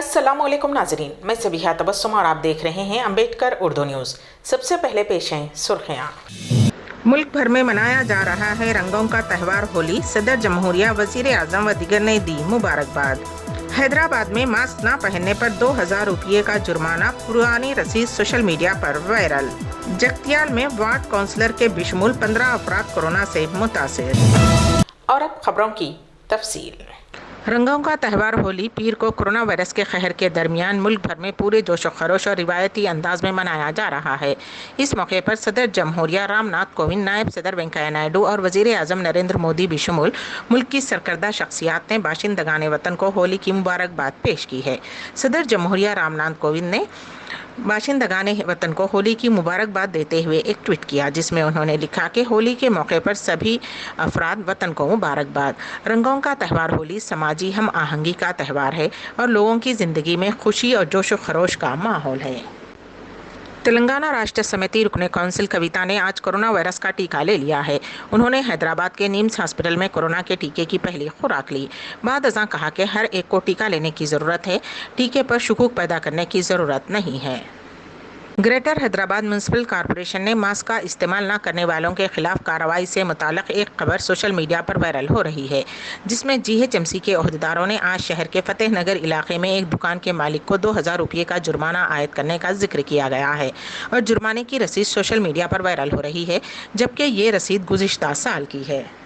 अस्सलामुअलैकुम नाजरीन, मैं सबिहा तबस्सुम और आप देख रहे हैं अम्बेडकर उर्दू न्यूज़। सबसे पहले पेश हैं सुर्खियाँ। मुल्क भर में मनाया जा रहा है रंगों का त्यौहार होली। सदर जमहूरिया, वजीर आजम व दीगर ने दी मुबारकबाद। हैदराबाद में मास्क न पहनने पर 2000 रुपये का जुर्माना, पुरानी रसीद सोशल मीडिया पर वायरल। जगतियाल में वार्ड काउंसलर के बिशमुल 15 अफराद कोरोना से मुतासिर। और अब खबरों की तफसील। रंगों का त्यौहार होली पीर को कोरोना वायरस के कहर के दरमियान मुल्क भर में पूरे जोश व खरोश और रिवायती अंदाज में मनाया जा रहा है। इस मौके पर सदर जमहूरिया रामनाथ कोविंद, नायब सदर वेंकैया नायडू और वजीर आजम नरेंद्र मोदी भी शुमूल मुल्क की सरकर्दा शख्सियात ने बाशिंदगान वतन को होली की मुबारकबाद पेश की है। सदर जमहूरिया रामनाथ कोविंद ने बाशिंदगान वतन को होली की मुबारकबाद देते हुए एक ट्वीट किया, जिसमें उन्होंने लिखा कि होली के मौके पर सभी अफराद वतन को मुबारकबाद। रंगों का त्यौहार होली समाजी हम आहंगी का त्यौहार है और लोगों की ज़िंदगी में खुशी और जोश व खरोश का माहौल है। तेलंगाना राष्ट्र समिति रुकने काउंसिल कविता ने आज कोरोना वायरस का टीका ले लिया है। उन्होंने हैदराबाद के निम्स हॉस्पिटल में कोरोना के टीके की पहली खुराक ली। बाद अज़ां कहा कि हर एक को टीका लेने की ज़रूरत है, टीके पर शुकूक पैदा करने की ज़रूरत नहीं है। ग्रेटर हैदराबाद म्यूनसिपल कॉरपोरेशन ने मास्क का इस्तेमाल न करने वालों के खिलाफ कार्रवाई से मुताल्लिक़ एक खबर सोशल मीडिया पर वायरल हो रही है, जिसमें जीएचएमसी के ओहदेदारों ने आज शहर के फतेह नगर इलाके में एक दुकान के मालिक को 2000 रुपये का जुर्माना आयद करने का जिक्र किया गया है और जुर्माने की रसीद सोशल मीडिया पर वायरल हो रही है, जबकि ये रसीद गुज़िश्ता साल की है।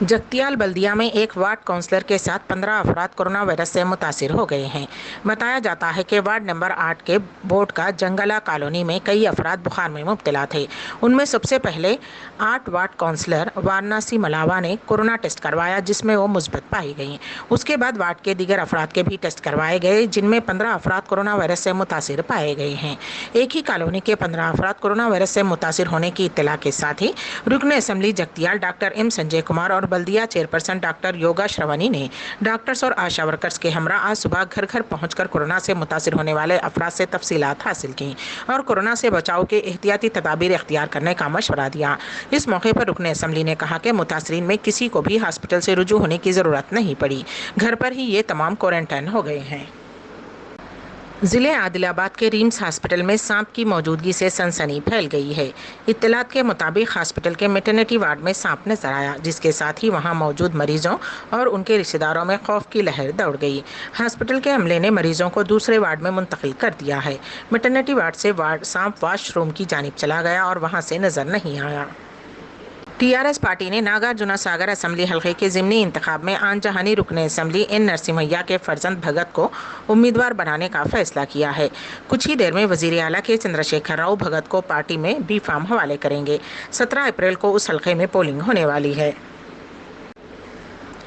जगतियाल बल्दिया में एक वार्ड काउंसलर के साथ 15 अफराद कोरोना वायरस से मुतासिर हो गए हैं। बताया जाता है कि वार्ड नंबर 8 के बोर्ड का जंगला कॉलोनी में कई अफराद बुखार में मुब्तला थे। उनमें सबसे पहले 8 वार्ड काउंसलर वारनासी मलावा ने कोरोना टेस्ट करवाया, जिसमें वो मुस्बत पाई गई। उसके बाद वार्ड के दीगर अफराद के भी टेस्ट करवाए गए, जिनमें 15 अफराद कोरोना वायरस से मुतासिर पाए गए हैं। एक ही कॉलोनी के 15 अफराद कोरोना वायरस से मुतासिर होने की इत्तला के साथ ही रुकन assembly Jagtial doctor M Sanjay Kumar और बल्दिया चेयरपर्सन डॉक्टर योगा श्रवणी ने डॉक्टर्स और आशा वर्कर्स के हमरा आज सुबह घर घर पहुंचकर कोरोना से मुतासिर होने वाले अफराद से तफसीलात हासिल की और कोरोना से बचाव के एहतियाती तदाबीर इख्तियार करने का मशवरा दिया। इस मौके पर रुकन असम्बली ने कहा कि मुतासरीन में किसी को भी हॉस्पिटल से रुजू होने की ज़रूरत नहीं पड़ी, घर पर ही ये तमाम क्वारंटाइन हो गए हैं। ज़िले आदिलाबाद के रिम्स हॉस्पिटल में सांप की मौजूदगी से सनसनी फैल गई है। इत्तलात के मुताबिक हॉस्पिटल के मैटरनिटी वार्ड में सांप नजर आया, जिसके साथ ही वहां मौजूद मरीजों और उनके रिश्तेदारों में खौफ की लहर दौड़ गई। हॉस्पिटल के अमले ने मरीजों को दूसरे वार्ड में मुंतकिल कर दिया है। मैटरनिटी वार्ड से सांप वाशरूम की जानिब चला गया और वहाँ से नजर नहीं आया। टीआरएस पार्टी ने नागार्जुना सागर असम्बली हल्के के ज़िमनी इंतखाब में आन जहानी रुकन असम्बली एन नरसिम्हैया के फर्जंद भगत को उम्मीदवार बनाने का फैसला किया है। कुछ ही देर में वजीर आला के चंद्रशेखर राव भगत को पार्टी में बी फार्म हवाले करेंगे। 17 अप्रैल को उस हल्के में पोलिंग होने वाली है।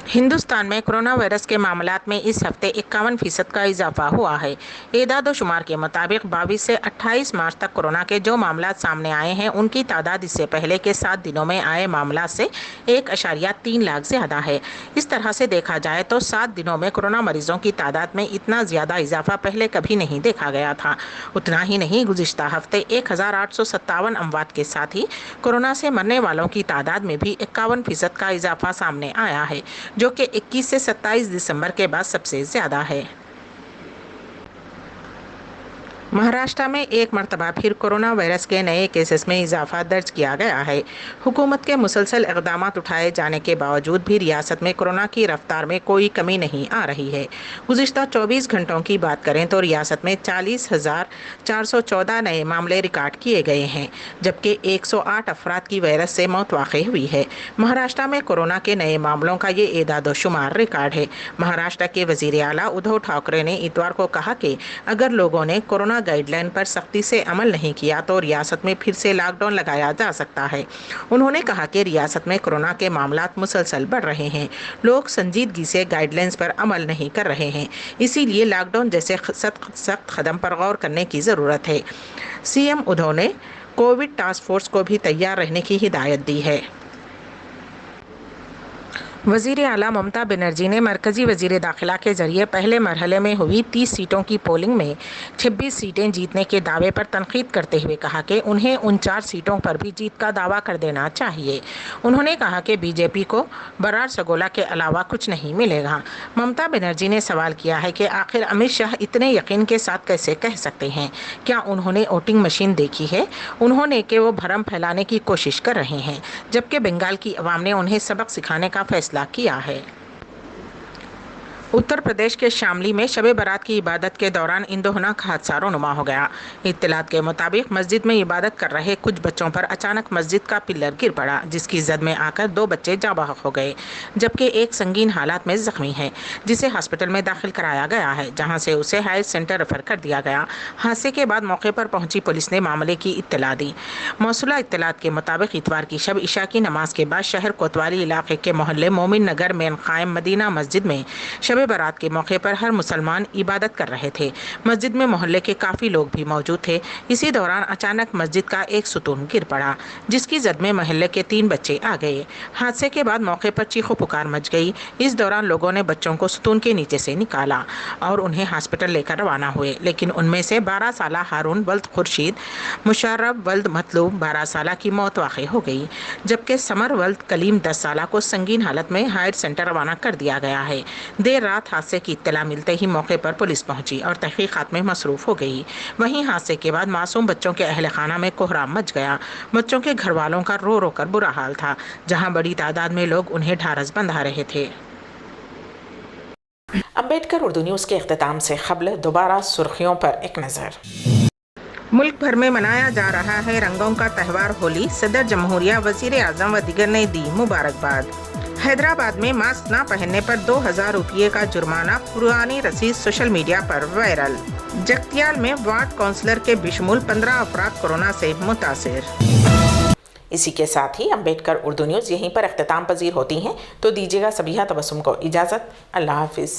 हिंदुस्तान में कोरोना वायरस के मामलात में इस हफ्ते 51% का इजाफा हुआ है। एदाद शुमार के मुताबिक 22 से 28 मार्च तक कोरोना के जो मामलात सामने आए हैं, उनकी तादाद इससे पहले के 7 दिनों में आए मामलात से 1.3 लाख ज़्यादा है। इस तरह से देखा जाए तो 7 दिनों में कोरोना मरीजों की तादाद में इतना ज़्यादा इजाफा पहले कभी नहीं देखा गया था। उतना ही नहीं, गुज़िश्ता हफ्ते 1857 अमवात के साथ ही कोरोना से मरने वालों की तादाद में भी 51% का इजाफा सामने आया है, जो कि 21 से 27 दिसंबर के बाद सबसे ज़्यादा है। महाराष्ट्र में एक मरतबा फिर कोरोना वायरस के नए केसेस में इजाफा दर्ज किया गया है। हुकूमत के मुसलसल इक़दाम उठाए जाने के बावजूद भी रियासत में कोरोना की रफ्तार में कोई कमी नहीं आ रही है। गुज़िश्ता 24 घंटों की बात करें तो रियासत में 40,414 नए मामले रिकॉर्ड किए गए हैं, जबकि 108 अफराद की वायरस से मौत वाक़ई हुई है। महाराष्ट्र में कोरोना के नए मामलों का ये एदाद शुमार रिकॉर्ड है। महाराष्ट्र के वज़ीर आला उद्धव ठाकरे ने इतवार को कहा कि अगर लोगों ने कोरोना गाइडलाइन पर सख्ती से अमल नहीं किया तो रियासत में फिर से लॉकडाउन लगाया जा सकता है। उन्होंने कहा कि रियासत में कोरोना के मामलात मुसलसल बढ़ रहे हैं, लोग संजीदगी से गाइडलाइंस पर अमल नहीं कर रहे हैं, इसीलिए लॉकडाउन जैसे सख्त कदम पर गौर करने की ज़रूरत है। सीएम उद्धव ने कोविड टास्क फोर्स को भी तैयार रहने की हिदायत दी है। वज़ीर आला ममता बनर्जी ने मरकज़ी वज़ीर दाखिला के ज़रिए पहले मरहले में हुई 30 सीटों की पोलिंग में 26 सीटें जीतने के दावे पर तनकीद करते हुए कहा कि उन्हें उन 4 सीटों पर भी जीत का दावा कर देना चाहिए। उन्होंने कहा कि बीजेपी को बरार सगोला के अलावा कुछ नहीं मिलेगा। ममता बनर्जी ने सवाल किया है कि आखिर अमित शाह इतने यकीन के साथ कैसे कह सकते हैं? क्या उन्होंने वोटिंग मशीन देखी है? उन्होंने कि वो भरम फैलाने की कोशिश कर रहे हैं, जबकि बंगाल की अवाम ने उन्हें सबक सिखाने का फैसला किया है। उत्तर प्रदेश के शामली में शब बारात की इबादत के दौरान इंदोहनाक हादसा रोनुमा हो गया। इत्तलात के मुताबिक मस्जिद में इबादत कर रहे कुछ बच्चों पर अचानक मस्जिद का पिल्लर गिर पड़ा, जिसकी जद में आकर 2 बच्चे जाँ बहक हो गए, जबकि एक संगीन हालात में जख्मी है, जिसे हॉस्पिटल में दाखिल कराया गया है, जहां से उसे हायर सेंटर रेफर कर दिया गया। हादसे के बाद मौके पर पहुंची पुलिस ने मामले की इत्तला दी। मौसूला इत्तलात के मुताबिक इतवार की शब इशा की नमाज के बाद शहर कोतवाली इलाके के मोहल्ले मोमिन नगर में कायम मदीना मस्जिद में शब बारात के मौके पर हर मुसलमान इबादत कर रहे थे। मस्जिद में मोहल्ले के काफी लोग भी मौजूद थे। इसी दौरान अचानक मस्जिद का एक सुतून गिर पड़ा, जिसकी जद में मोहल्ले के 3 बच्चे आ गए। हादसे के बाद मौके पर चीखो पुकार मच गई। इस दौरान लोगों ने बच्चों को सुतून के नीचे से निकाला और उन्हें हॉस्पिटल लेकर रवाना हुए, लेकिन उनमें से 12 साला हारून वल्द खुर्शीद, मुशर्रफ वल्द मतलूब 12 साला की मौत वाक़ई हो गई, जबकि समर वल्द कलीम 10 साला को संगीन हालत में हायर सेंटर रवाना कर दिया गया है। देर रात हादसे की इत्तला मिलते ही मौके पर पुलिस पहुंची और तहकीकात में मसरूफ हो गई। वहीं हादसे के बाद मासूम बच्चों के अहल खाना में कोहराम मच गया। बच्चों के घर वालों का रो रो कर बुरा हाल था, जहां बड़ी तादाद में लोग उन्हें ढारस बंधा रहे थे। अम्बेडकर उर्दू न्यूज़ के इख्तिताम से ख़बल दोबारा सुर्खियों पर एक नज़र। मुल्क भर में मनाया जा रहा है रंगों का त्यौहार होली। सदर जमहूरिया, वज़ीर आज़म व दीगर ने दी मुबारकबाद। हैदराबाद में मास्क न पहनने पर 2000 रुपये का जुर्माना, पुरानी रसीद सोशल मीडिया पर वायरल। जगतियाल में वार्ड काउंसलर के बिशमुल 15 अफराद कोरोना से मुतासिर। इसी के साथ ही अम्बेडकर उर्दू न्यूज़ यहीं पर इख्तिताम पजीर होती हैं, तो दीजिएगा सबीहा तबस्सुम को इजाज़त। अल्लाह हाफिज़।